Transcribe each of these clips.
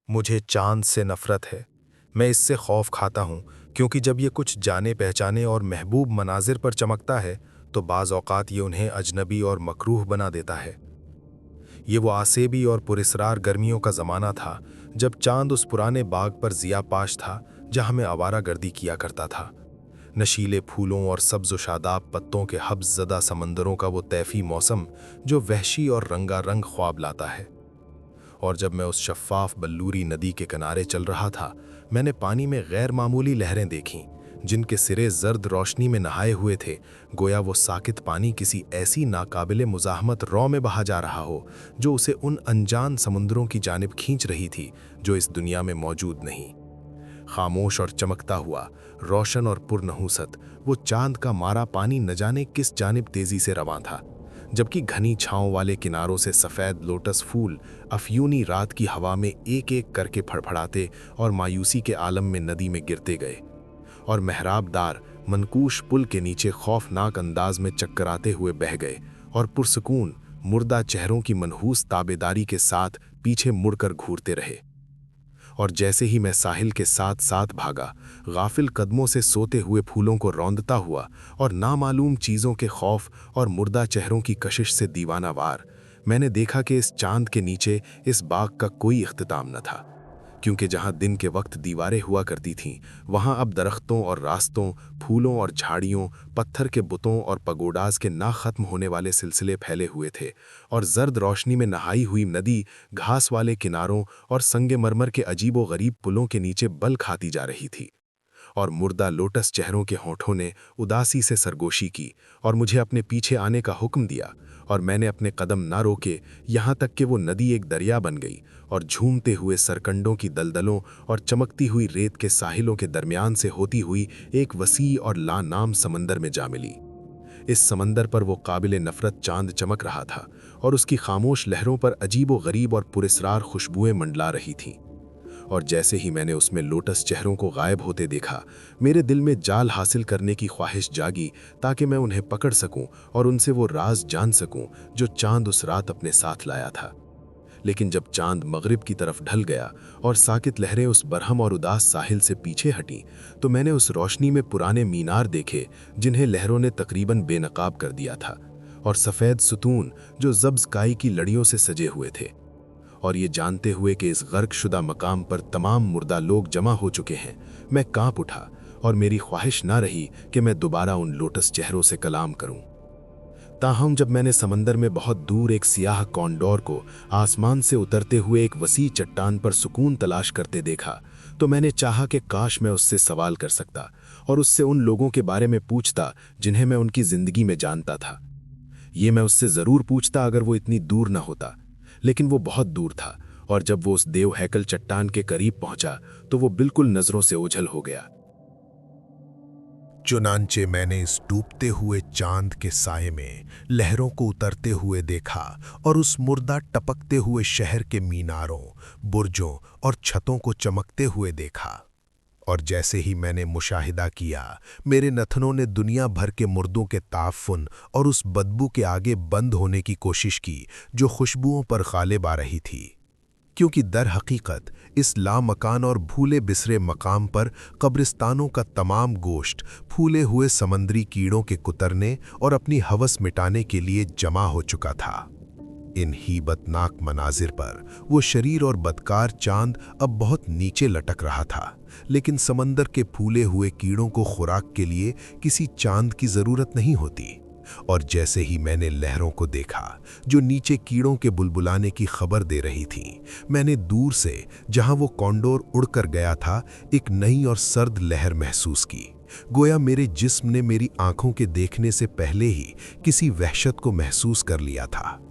मुझे चांद से नफरत है। मैं इससे खौफ खाता हूँ क्योंकि जब ये कुछ जाने पहचाने और महबूब मनाजिर पर चमकता है तो बाज़ औक़ात ये उन्हें अजनबी और मकरूह बना देता है। ये वो आसेबी और पुरस्रार गर्मियों का ज़माना था जब चांद उस पुराने बाग पर ज़िया पाश था जहाँ मैं आवारागर्दी किया करता था। नशीले फूलों और सब्ज़ व शादाब पत्तों के हब्स ज़दा समंदरों का वो तैफ़ी मौसम जो वहशी और रंगारंग ख्वाब लाता है। और जब मैं उस शफ़ाफ़ बल्लूरी नदी के किनारे चल रहा था, मैंने पानी में गैर मामूली लहरें देखीं जिनके सिरे जर्द रोशनी में नहाए हुए थे, गोया वो साकित पानी किसी ऐसी नाकाबिले मुज़ाहमत रौ में बहा जा रहा हो जो उसे उन अनजान समुद्रों की जानिब खींच रही थी जो इस दुनिया में मौजूद नहीं। खामोश और चमकता हुआ, रोशन और पुरनहूसत, वो चांद का मारा पानी न जाने किस जानिब तेजी से रवां था, जबकि घनी छांव वाले किनारों से सफ़ेद लोटस फूल अफयूनी रात की हवा में एक एक करके फड़फड़ाते और मायूसी के आलम में नदी में गिरते गए, और मेहराबदार मनकूश पुल के नीचे खौफनाक अंदाज में चक्कराते हुए बह गए और पुरसकून मुर्दा चेहरों की मनहूस ताबेदारी के साथ पीछे मुड़कर घूरते रहे। और जैसे ही मैं साहिल के साथ साथ भागा, गाफिल कदमों से सोते हुए फूलों को रौंदता हुआ और नामालूम चीज़ों के खौफ और मुर्दा चेहरों की कशिश से दीवानावार, मैंने देखा कि इस चांद के नीचे इस बाग का कोई इख्तिताम न था, क्योंकि जहाँ दिन के वक्त दीवारें हुआ करती थीं, वहाँ अब दरख्तों और रास्तों, फूलों और झाड़ियों, पत्थर के बुतों और पगोडाज के ना खत्म होने वाले सिलसिले फैले हुए थे, और जर्द रोशनी में नहाई हुई नदी घास वाले किनारों और संगमरमर के अजीबो गरीब पुलों के नीचे बल खाती जा रही थी। और मुर्दा लोटस चेहरों के होठों ने उदासी से सरगोशी की और मुझे अपने पीछे आने का हुक्म दिया, और मैंने अपने कदम ना रोके यहाँ तक कि वो नदी एक दरिया बन गई और झूमते हुए सरकंडों की दलदलों और चमकती हुई रेत के साहिलों के दरमियान से होती हुई एक वसी और लानाम समंदर में जा मिली। इस समंदर पर वो काबिल नफरत चांद चमक रहा था और उसकी खामोश लहरों पर अजीबो गरीब और पुरस्रार खुशबुएं मंडला रही थीं। और जैसे ही मैंने उसमें लोटस चेहरों को गायब होते देखा, मेरे दिल में जाल हासिल करने की ख्वाहिश जागी ताकि मैं उन्हें पकड़ सकूं और उनसे वो राज जान सकूं जो चांद उस रात अपने साथ लाया था। लेकिन जब चांद मगरिब की तरफ ढल गया और साकित लहरें उस बरहम और उदास साहिल से पीछे हटीं, तो मैंने उस रोशनी में पुराने मीनार देखे जिन्हें लहरों ने तकरीबन बेनकाब कर दिया था, और सफ़ेद सुतून जो जब्ज़ काई की लड़ियों से सजे हुए थे। और ये जानते हुए कि इस गर्क शुदा मकाम पर तमाम मुर्दा लोग जमा हो चुके हैं, मैं कांप उठा और मेरी ख्वाहिश ना रही कि मैं दोबारा उन लोटस चेहरों से कलाम करूं। ताहम जब मैंने समंदर में बहुत दूर एक सियाह कॉन्डोर को आसमान से उतरते हुए एक वसी चट्टान पर सुकून तलाश करते देखा, तो मैंने चाहा कि काश मैं उससे सवाल कर सकता और उससे उन लोगों के बारे में पूछता जिन्हें मैं उनकी ज़िंदगी में जानता था। ये मैं उससे ज़रूर पूछता अगर वो इतनी दूर न होता, लेकिन वो बहुत दूर था, और जब वो उस देव हैकल चट्टान के करीब पहुंचा तो वो बिल्कुल नजरों से ओझल हो गया। चुनांचे मैंने इस डूबते हुए चांद के साये में लहरों को उतरते हुए देखा और उस मुर्दा टपकते हुए शहर के मीनारों, बुर्जों और छतों को चमकते हुए देखा। और जैसे ही मैंने मुशाहिदा किया, मेरे नथनों ने दुनिया भर के मुर्दों के ताफ़ुन और उस बदबू के आगे बंद होने की कोशिश की जो खुशबुओं पर गालिब आ रही थी, क्योंकि दर हकीकत इस लामकान और भूले बिसरे मकाम पर कब्रिस्तानों का तमाम गोश्त फूले हुए समंदरी कीड़ों के कुतरने और अपनी हवस मिटाने के लिए जमा हो चुका था। इन हीबतनाक मनाजिर पर वो शरीर और बदकार चांद अब बहुत नीचे लटक रहा था, लेकिन समंदर के फूले हुए कीड़ों को खुराक के लिए किसी चांद की ज़रूरत नहीं होती। और जैसे ही मैंने लहरों को देखा जो नीचे कीड़ों के बुलबुलाने की खबर दे रही थी, मैंने दूर से जहां वो कॉन्डोर उड़कर गया था एक नई और सर्द लहर महसूस की, गोया मेरे जिस्म ने मेरी आंखों के देखने से पहले ही किसी वहशत को महसूस कर लिया था।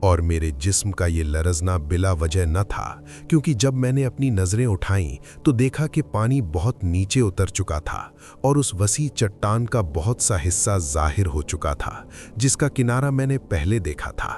और मेरे जिस्म का ये लरजना बिला वजह न था, क्योंकि जब मैंने अपनी नज़रें उठाईं तो देखा कि पानी बहुत नीचे उतर चुका था और उस वसी चट्टान का बहुत सा हिस्सा ज़ाहिर हो चुका था जिसका किनारा मैंने पहले देखा था।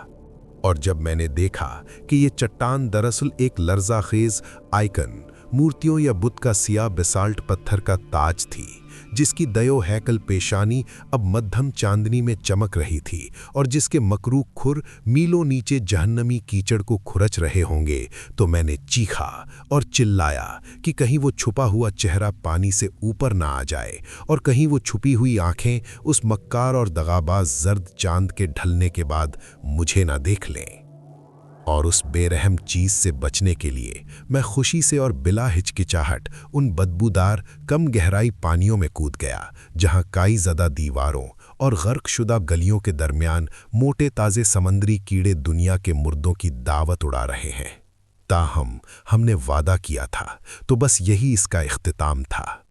और जब मैंने देखा कि ये चट्टान दरअसल एक लर्ज़ाखेज़ आइकन, मूर्तियों या बुत का सिया बेसाल्ट पत्थर का ताज थी جس کی دیو हैकल पेशानी अब मध्यम चांदनी में चमक रही थी और जिसके मकरूह खुर मीलों नीचे जहन्नमी कीचड़ को खुरच रहे होंगे, तो मैंने चीखा और चिल्लाया कि कहीं वो छुपा हुआ चेहरा पानी से ऊपर ना आ जाए और कहीं वो छुपी हुई आंखें उस मक्कार और दगाबाज जर्द चांद के ढलने के बाद मुझे ना देख लें। और उस बेरहम चीज से बचने के लिए मैं खुशी से और बिला हिचकिचाहट उन बदबूदार कम गहराई पानियों में कूद गया, जहां काई ज़दा दीवारों और गर्कशुदा गलियों के दरमियान मोटे ताज़े समंदरी कीड़े दुनिया के मुर्दों की दावत उड़ा रहे हैं। ताहम हमने वादा किया था, तो बस यही इसका इख्तिताम था।